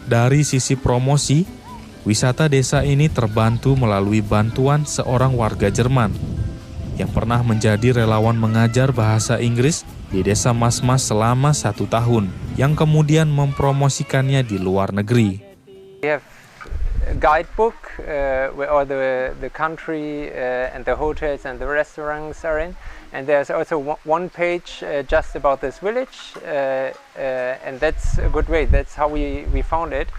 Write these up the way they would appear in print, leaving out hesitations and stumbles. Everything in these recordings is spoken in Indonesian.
Dari sisi promosi, wisata desa ini terbantu melalui bantuan seorang warga Jerman yang pernah menjadi relawan mengajar bahasa Inggris di Desa Mas-Mas selama 1 tahun, yang kemudian mempromosikannya di luar negeri. We have a guidebook where all the country and the hotels and the restaurants are in, and there's also one page just about this village, and that's a good way. That's how we found it.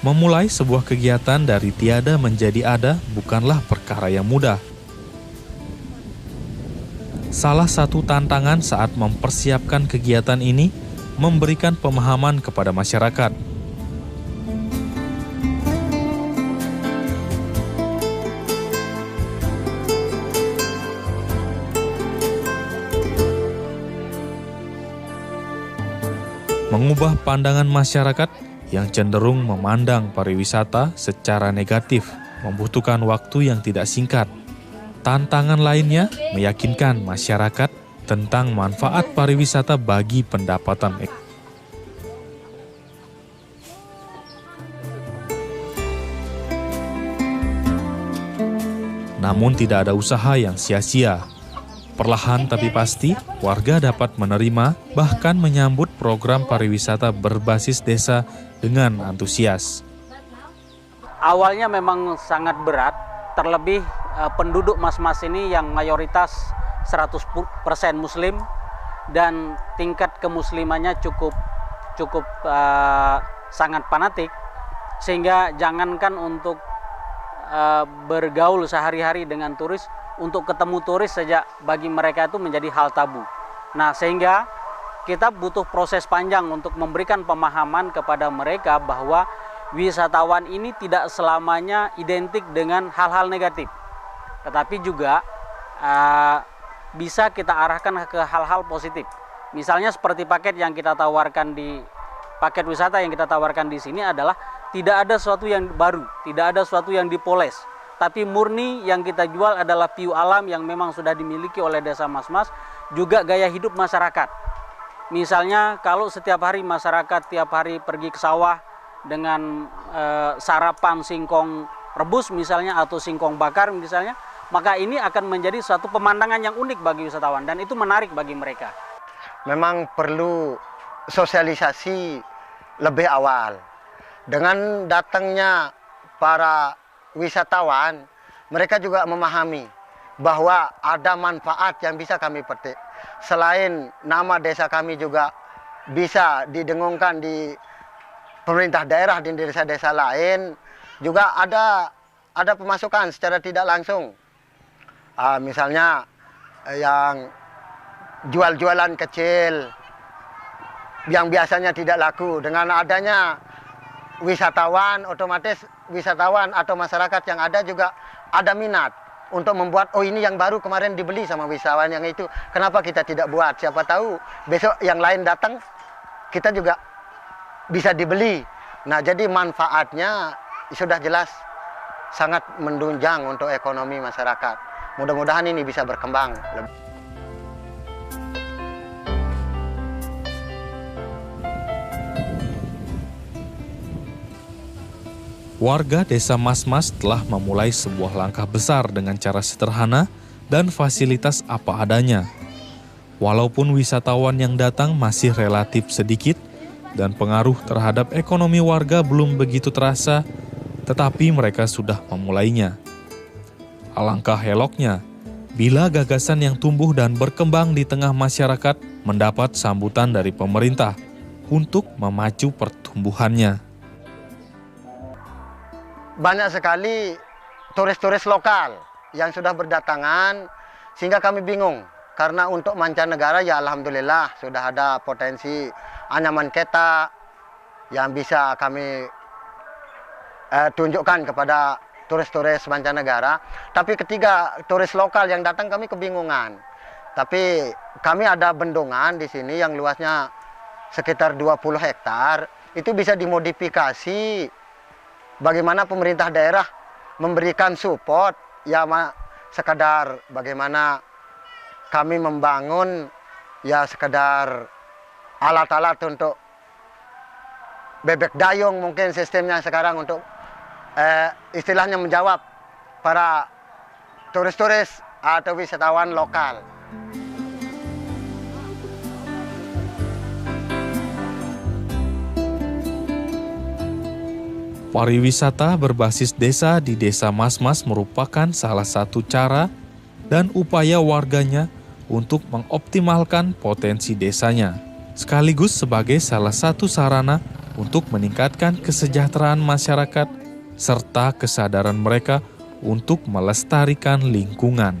Memulai sebuah kegiatan dari tiada menjadi ada bukanlah perkara yang mudah. Salah satu tantangan saat mempersiapkan kegiatan ini memberikan pemahaman kepada masyarakat. Mengubah pandangan masyarakat yang cenderung memandang pariwisata secara negatif membutuhkan waktu yang tidak singkat. Tantangan lainnya meyakinkan masyarakat tentang manfaat pariwisata bagi pendapatan ekonomi. Namun tidak ada usaha yang sia-sia. Perlahan tapi pasti, warga dapat menerima bahkan menyambut program pariwisata berbasis desa dengan antusias. Awalnya memang sangat berat, terlebih penduduk Mas-Mas ini yang mayoritas 100% Muslim dan tingkat kemuslimannya cukup sangat fanatik, sehingga jangankan untuk bergaul sehari-hari dengan turis, untuk ketemu turis saja bagi mereka itu menjadi hal tabu. Nah, sehingga kita butuh proses panjang untuk memberikan pemahaman kepada mereka bahwa wisatawan ini tidak selamanya identik dengan hal-hal negatif, tetapi juga bisa kita arahkan ke hal-hal positif. Misalnya seperti paket wisata yang kita tawarkan di sini adalah tidak ada sesuatu yang baru, tidak ada sesuatu yang dipoles, tapi murni yang kita jual adalah view alam yang memang sudah dimiliki oleh Desa Mas-Mas, juga gaya hidup masyarakat. Misalnya kalau setiap hari masyarakat tiap hari pergi ke sawah dengan sarapan singkong rebus misalnya atau singkong bakar misalnya, maka ini akan menjadi suatu pemandangan yang unik bagi wisatawan dan itu menarik bagi mereka. Memang perlu sosialisasi lebih awal. Dengan datangnya para wisatawan, mereka juga memahami bahwa ada manfaat yang bisa kami petik. Selain nama desa kami juga bisa didengungkan di pemerintah daerah di desa-desa lain, juga ada pemasukan secara tidak langsung. Misalnya yang jual-jualan kecil yang biasanya tidak laku, dengan adanya wisatawan, otomatis wisatawan atau masyarakat yang ada juga ada minat untuk membuat, oh ini yang baru kemarin dibeli sama wisatawan yang itu, kenapa kita tidak buat? Siapa tahu besok yang lain datang, kita juga bisa dibeli. Nah, jadi manfaatnya sudah jelas sangat menunjang untuk ekonomi masyarakat. Mudah-mudahan ini bisa berkembang. Warga Desa Mas-Mas telah memulai sebuah langkah besar dengan cara sederhana dan fasilitas apa adanya. Walaupun wisatawan yang datang masih relatif sedikit dan pengaruh terhadap ekonomi warga belum begitu terasa, tetapi mereka sudah memulainya. Alangkah eloknya bila gagasan yang tumbuh dan berkembang di tengah masyarakat mendapat sambutan dari pemerintah untuk memacu pertumbuhannya. Banyak sekali turis-turis lokal yang sudah berdatangan sehingga kami bingung. Karena untuk mancanegara ya alhamdulillah sudah ada potensi Anyaman Keta yang bisa kami tunjukkan kepada turis-turis mancanegara. Tapi ketika turis lokal yang datang kami kebingungan. Tapi kami ada bendungan di sini yang luasnya sekitar 20 hektar. Itu bisa dimodifikasi bagaimana pemerintah daerah memberikan support. Ya sekadar bagaimana kami membangun ya sekedar alat-alat untuk bebek dayung mungkin sistemnya sekarang untuk istilahnya menjawab para turis-turis atau wisatawan lokal. Pariwisata berbasis desa di Desa Mas-Mas merupakan salah satu cara dan upaya warganya untuk mengoptimalkan potensi desanya, sekaligus sebagai salah satu sarana untuk meningkatkan kesejahteraan masyarakat serta kesadaran mereka untuk melestarikan lingkungan.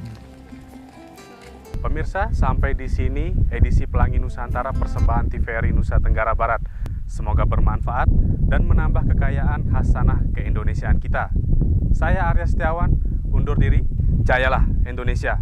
Pemirsa, sampai di sini edisi Pelangi Nusantara persembahan TVRI Nusa Tenggara Barat. Semoga bermanfaat dan menambah kekayaan khasanah keindonesiaan kita. Saya Arya Setiawan, undur diri. Jayalah Indonesia!